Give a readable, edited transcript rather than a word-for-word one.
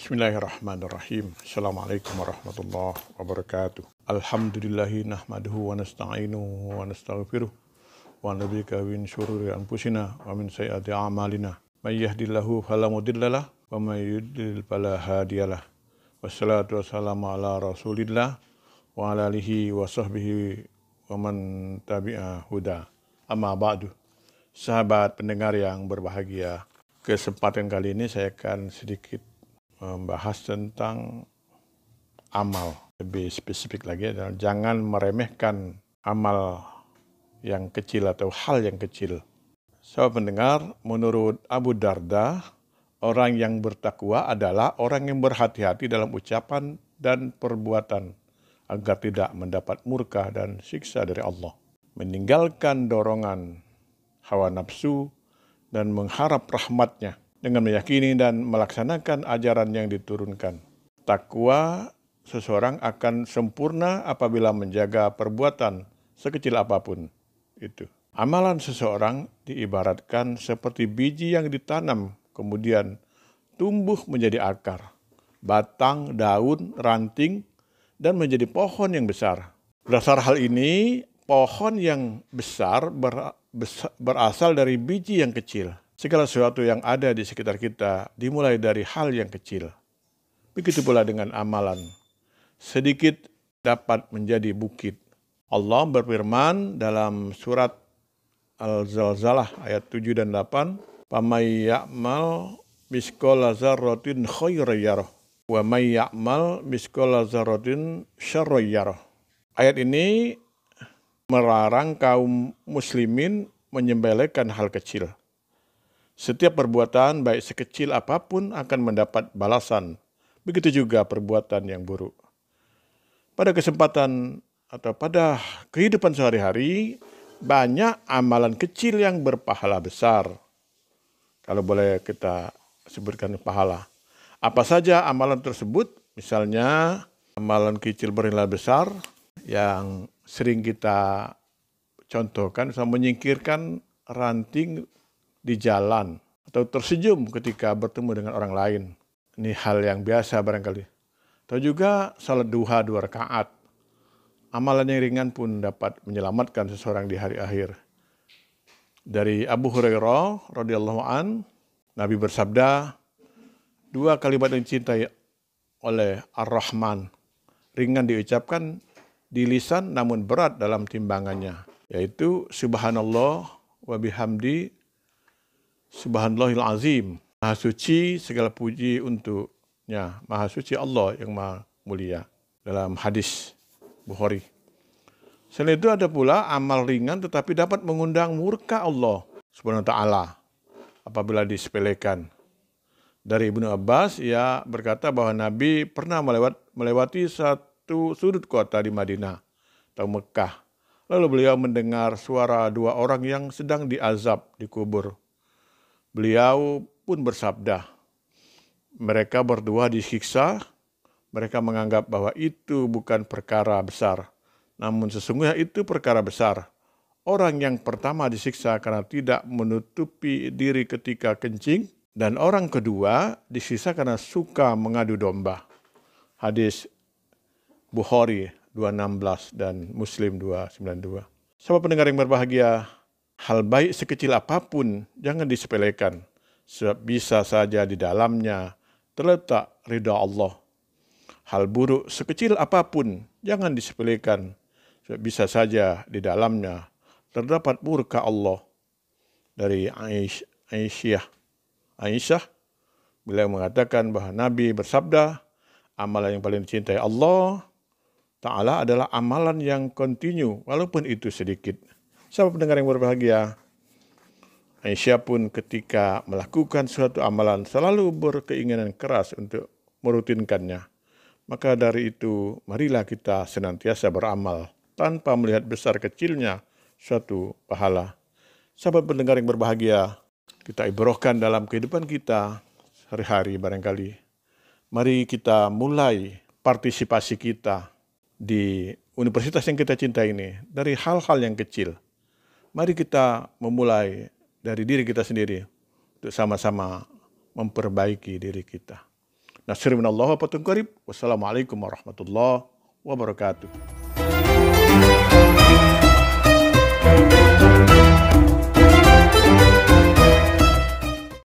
Bismillahirrahmanirrahim. Assalamualaikum warahmatullahi wabarakatuh. Alhamdulillahi nahmaduhu wa nasta'inuhu wa nastaghfiruh wa nabika min syururi anfusina wa min sayyiati a'malina. May yahdihillahu fala mudhillalah wa may yudlil fala hadiyalah. Wassalatu wassalamu ala Rasulillah wa ala alihi wa sahbihi wa man tabi'a huda. Amma ba'du. Sahabat pendengar yang berbahagia, kesempatan kali ini saya akan sedikit membahas tentang amal. Lebih spesifik lagi adalah jangan meremehkan amal yang kecil atau hal yang kecil. Sahabat pendengar, menurut Abu Darda, orang yang bertakwa adalah orang yang berhati-hati dalam ucapan dan perbuatan agar tidak mendapat murka dan siksa dari Allah. Meninggalkan dorongan hawa nafsu dan mengharap rahmatnya dengan meyakini dan melaksanakan ajaran yang diturunkan. Takwa seseorang akan sempurna apabila menjaga perbuatan sekecil apapun itu. Amalan seseorang diibaratkan seperti biji yang ditanam, kemudian tumbuh menjadi akar, batang, daun, ranting, dan menjadi pohon yang besar. Berdasar hal ini, pohon yang besar berasal dari biji yang kecil. Segala sesuatu yang ada di sekitar kita dimulai dari hal yang kecil. Begitu pula dengan amalan. Sedikit dapat menjadi bukit. Allah berfirman dalam surat Al-Zalzalah ayat 7 dan 8, "Famay ya'mal misqala dzarratin khairan yarah, wa may ya'mal misqala dzarratin syarran yarah." Ayat ini melarang kaum muslimin menyepelekan hal kecil. Setiap perbuatan baik sekecil apapun akan mendapat balasan. Begitu juga perbuatan yang buruk. Pada kesempatan atau pada kehidupan sehari-hari, banyak amalan kecil yang berpahala besar. Kalau boleh kita sebutkan pahala. Apa saja amalan tersebut? Misalnya amalan kecil bernilai besar yang sering kita contohkan, misalnya menyingkirkan ranting di jalan atau tersenyum ketika bertemu dengan orang lain. Ini hal yang biasa barangkali. Atau juga salat duha 2 rakaat. Amalan yang ringan pun dapat menyelamatkan seseorang di hari akhir. Dari Abu Hurairah radhiyallahu an, Nabi bersabda, 2 kalimat yang dicintai oleh Ar-Rahman, ringan diucapkan di lisan namun berat dalam timbangannya, yaitu subhanallah wa bihamdi subhanallahil azim. Maha suci, segala puji untuknya. Maha suci Allah yang maha mulia. Dalam hadis Bukhari. Selain itu ada pula amal ringan tetapi dapat mengundang murka Allah Subhanahu wa ta'ala apabila disepelekan. Dari Ibnu Abbas, ia berkata bahwa Nabi pernah melewati satu sudut kota di Madinah atau Mekah. Lalu beliau mendengar suara 2 orang yang sedang diazab di kubur. Beliau pun bersabda, mereka berdua disiksa, mereka menganggap bahwa itu bukan perkara besar. Namun sesungguhnya itu perkara besar. Orang yang pertama disiksa karena tidak menutupi diri ketika kencing, dan orang kedua disiksa karena suka mengadu domba. Hadis Bukhari 216 dan Muslim 292. Sahabat pendengar yang berbahagia, hal baik sekecil apapun jangan disepelekan, sebab bisa saja di dalamnya terletak ridha Allah. Hal buruk sekecil apapun jangan disepelekan, sebab bisa saja di dalamnya terdapat murka Allah. Dari Aisyah, beliau mengatakan bahwa Nabi bersabda, amalan yang paling dicintai Allah Ta'ala adalah amalan yang kontinu, walaupun itu sedikit. Sahabat pendengar yang berbahagia, Aisyah pun ketika melakukan suatu amalan selalu berkeinginan keras untuk merutinkannya. Maka dari itu, marilah kita senantiasa beramal tanpa melihat besar kecilnya suatu pahala. Sahabat pendengar yang berbahagia, kita ibrohkan dalam kehidupan kita sehari-hari barangkali. Mari kita mulai partisipasi kita di universitas yang kita cintai ini dari hal-hal yang kecil. Mari kita memulai dari diri kita sendiri untuk sama-sama memperbaiki diri kita. Nasir minallah wa fatun qarib. Wassalamualaikum warahmatullahi wabarakatuh.